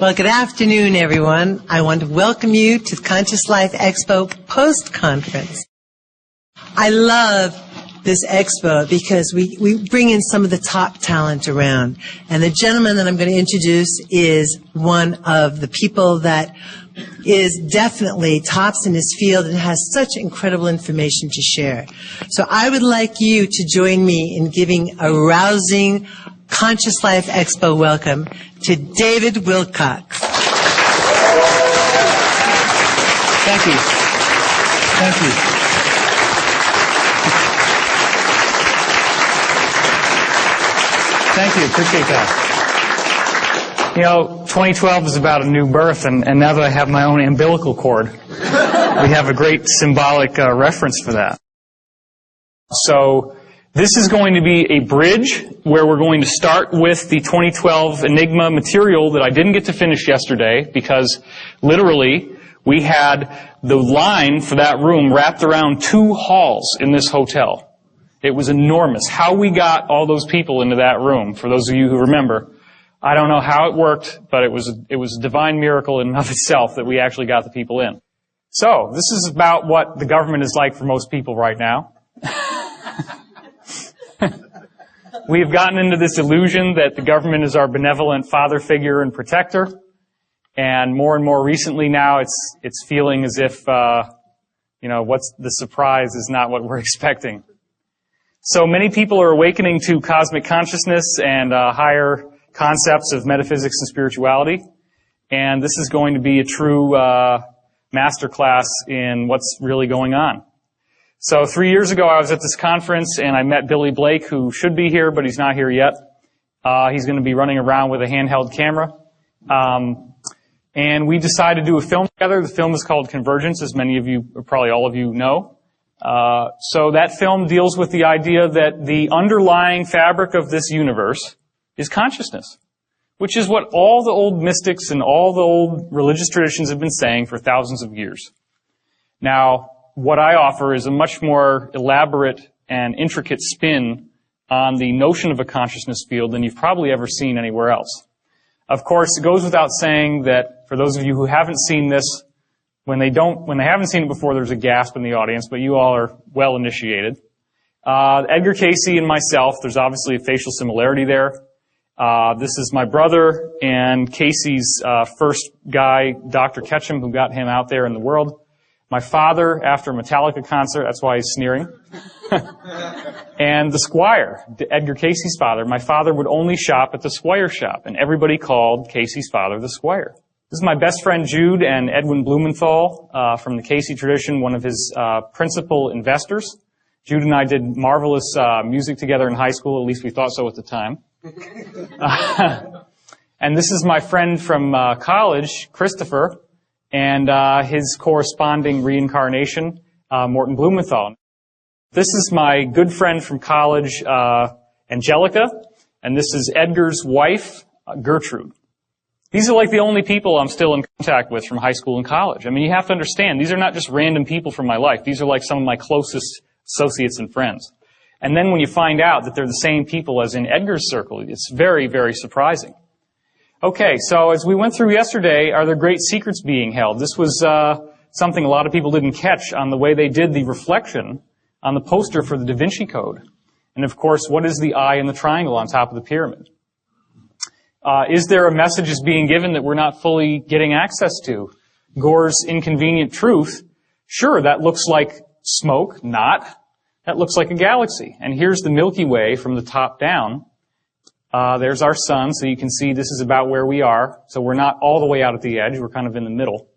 Well, good afternoon, everyone. I want to welcome you to the Conscious Life Expo post-conference. I love this expo because we bring in some of the top talent around. And the gentleman that I'm going to introduce is one of the people that is definitely tops in his field and has such incredible information to share. So I would like you to join me in giving a rousing Conscious Life Expo welcome to David Wilcock. Thank you. Thank you. Thank you. Appreciate that. You know, 2012 is about a new birth, and now that I have my own umbilical cord, we have a great symbolic reference for that. So this is going to be a bridge where we're going to start with the 2012 Enigma material that I didn't get to finish yesterday because literally we had the line for that room wrapped around 2 halls in this hotel. It was enormous. How we got all those people into that room, for those of you who remember, I don't know how it worked, but it was a divine miracle in and of itself that we actually got the people in. So, this is about what the government is like for most people right now. We have gotten into this illusion that the government is our benevolent father figure and protector, and more recently now it's feeling as if, what's the surprise is not what we're expecting. So many people are awakening to cosmic consciousness and higher concepts of metaphysics and spirituality, and this is going to be a true masterclass in what's really going on. So 3 years ago I was at this conference and I met Billy Blake, who should be here, but he's not here yet. He's going to be running around with a handheld camera. And we decided to do a film together. The film is called Convergence, as many of you, or probably all of you know. So that film deals with the idea that the underlying fabric of this universe is consciousness, which is what all the old mystics and all the old religious traditions have been saying for thousands of years. Now, what I offer is a much more elaborate and intricate spin on the notion of a consciousness field than you've probably ever seen anywhere else. Of course, it goes without saying that for those of you who haven't seen this, when they haven't seen it before, there's a gasp in the audience, but you all are well initiated. Edgar Cayce and myself, there's obviously a facial similarity there. This is my brother and Casey's first guy, Dr. Ketchum, who got him out there in the world. My father, after a Metallica concert, that's why he's sneering. And the Squire, Edgar Cayce's father. My father would only shop at the Squire shop, and everybody called Cayce's father the Squire. This is my best friend Jude and Edwin Blumenthal from the Cayce tradition, one of his principal investors. Jude and I did marvelous music together in high school, at least we thought so at the time. And this is my friend from college, Christopher, and his corresponding reincarnation, Morton Blumenthal. This is my good friend from college, Angelica, and this is Edgar's wife, Gertrude. These are like the only people I'm still in contact with from high school and college. I mean, you have to understand, these are not just random people from my life. These are like some of my closest associates and friends. And then when you find out that they're the same people as in Edgar's circle, it's very, very surprising. Okay, so as we went through yesterday, are there great secrets being held? This was something a lot of people didn't catch on the way they did the reflection on the poster for the Da Vinci Code. And of course, what is the eye and the triangle on top of the pyramid? Is there a message is being given that we're not fully getting access to? Gore's inconvenient truth, sure, that looks like smoke, not. That looks like a galaxy. And here's the Milky Way from the top down. There's our sun, so you can see this is about where we are. So we're not all the way out at the edge, we're kind of in the middle.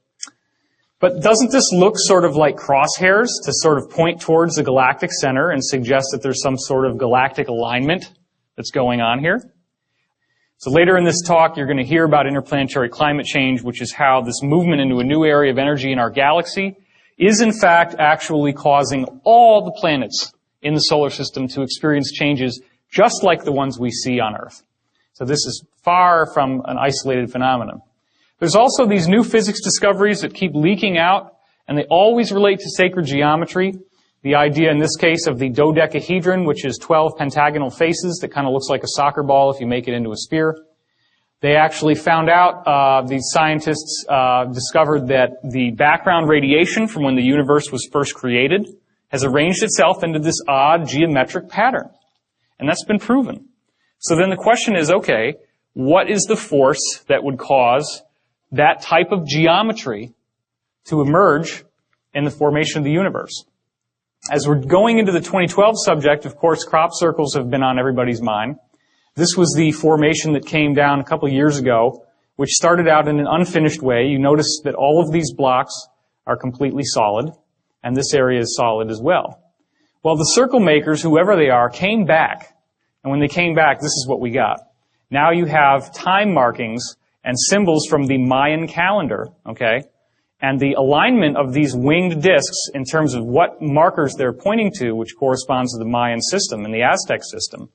But doesn't this look sort of like crosshairs to sort of point towards the galactic center and suggest that there's some sort of galactic alignment that's going on here? So later in this talk, you're going to hear about interplanetary climate change, which is how this movement into a new area of energy in our galaxy is in fact actually causing all the planets in the solar system to experience changes just like the ones we see on Earth. So this is far from an isolated phenomenon. There's also these new physics discoveries that keep leaking out, and they always relate to sacred geometry. The idea in this case of the dodecahedron, which is 12 pentagonal faces that kind of looks like a soccer ball if you make it into a sphere. They actually found out, these scientists discovered that the background radiation from when the universe was first created has arranged itself into this odd geometric pattern. And that's been proven. So then the question is, okay, what is the force that would cause that type of geometry to emerge in the formation of the universe? As we're going into the 2012 subject, of course, crop circles have been on everybody's mind. This was the formation that came down a couple of years ago, which started out in an unfinished way. You notice that all of these blocks are completely solid, and this area is solid as well. Well, the circle makers, whoever they are, came back. And when they came back, this is what we got. Now you have time markings and symbols from the Mayan calendar, okay? And the alignment of these winged discs in terms of what markers they're pointing to, which corresponds to the Mayan system and the Aztec system,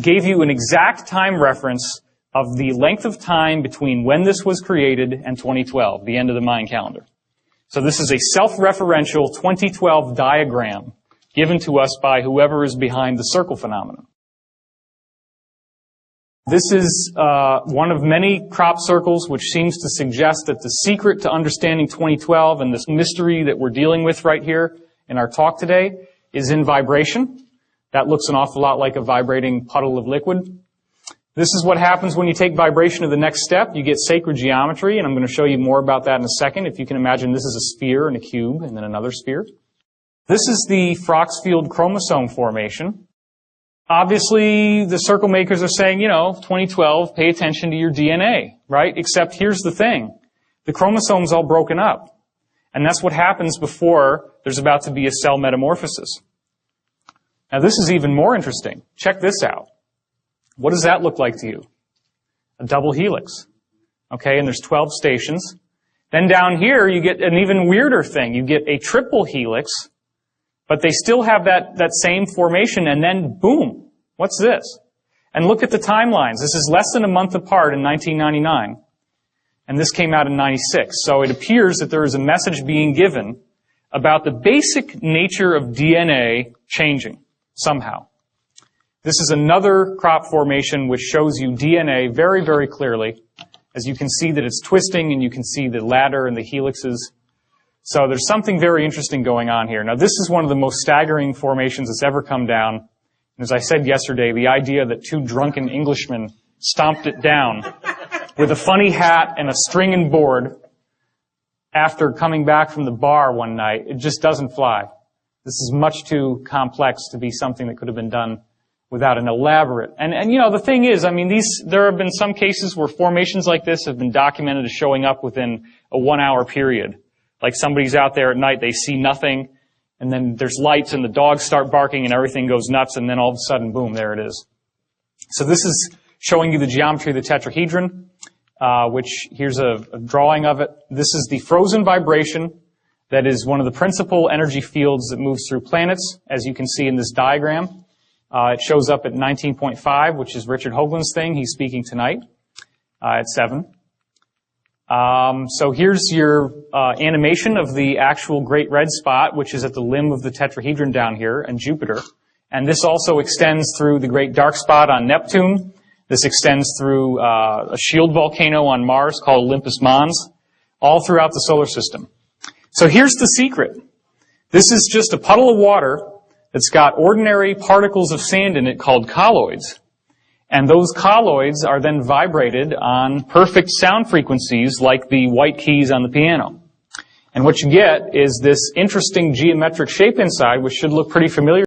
gave you an exact time reference of the length of time between when this was created and 2012, the end of the Mayan calendar. So this is a self-referential 2012 diagram given to us by whoever is behind the circle phenomenon. This is one of many crop circles which seems to suggest that the secret to understanding 2012 and this mystery that we're dealing with right here in our talk today is in vibration. That looks an awful lot like a vibrating puddle of liquid. This is what happens when you take vibration to the next step. You get sacred geometry, and I'm going to show you more about that in a second. If you can imagine, this is a sphere and a cube and then another sphere. This is the Froxfield chromosome formation. Obviously, the circle makers are saying, 2012, pay attention to your DNA, right? Except here's the thing. The chromosome's all broken up. And that's what happens before there's about to be a cell metamorphosis. Now, this is even more interesting. Check this out. What does that look like to you? A double helix. Okay, and there's 12 stations. Then down here, you get an even weirder thing. You get a triple helix, but they still have that same formation, and then boom, what's this? And look at the timelines. This is less than a month apart in 1999, and this came out in 96. So it appears that there is a message being given about the basic nature of DNA changing somehow. This is another crop formation which shows you DNA very, very clearly. As you can see that it's twisting, and you can see the ladder and the helixes. So there's something very interesting going on here. Now, this is one of the most staggering formations that's ever come down. And as I said yesterday, the idea that two drunken Englishmen stomped it down with a funny hat and a string and board after coming back from the bar one night, it just doesn't fly. This is much too complex to be something that could have been done without an elaborate. And the thing is, there have been some cases where formations like this have been documented as showing up within a 1 hour period. Like somebody's out there at night, they see nothing, and then there's lights and the dogs start barking and everything goes nuts, and then all of a sudden, boom, there it is. So this is showing you the geometry of the tetrahedron, which here's a drawing of it. This is the frozen vibration that is one of the principal energy fields that moves through planets, as you can see in this diagram. It shows up at 19.5, which is Richard Hoagland's thing. He's speaking tonight at 7. So here's your animation of the actual great red spot, which is at the limb of the tetrahedron down here, and Jupiter. And this also extends through the great dark spot on Neptune. This extends through a shield volcano on Mars called Olympus Mons, all throughout the solar system. So here's the secret. This is just a puddle of water that's got ordinary particles of sand in it called colloids. And those colloids are then vibrated on perfect sound frequencies like the white keys on the piano. And what you get is this interesting geometric shape inside, which should look pretty familiar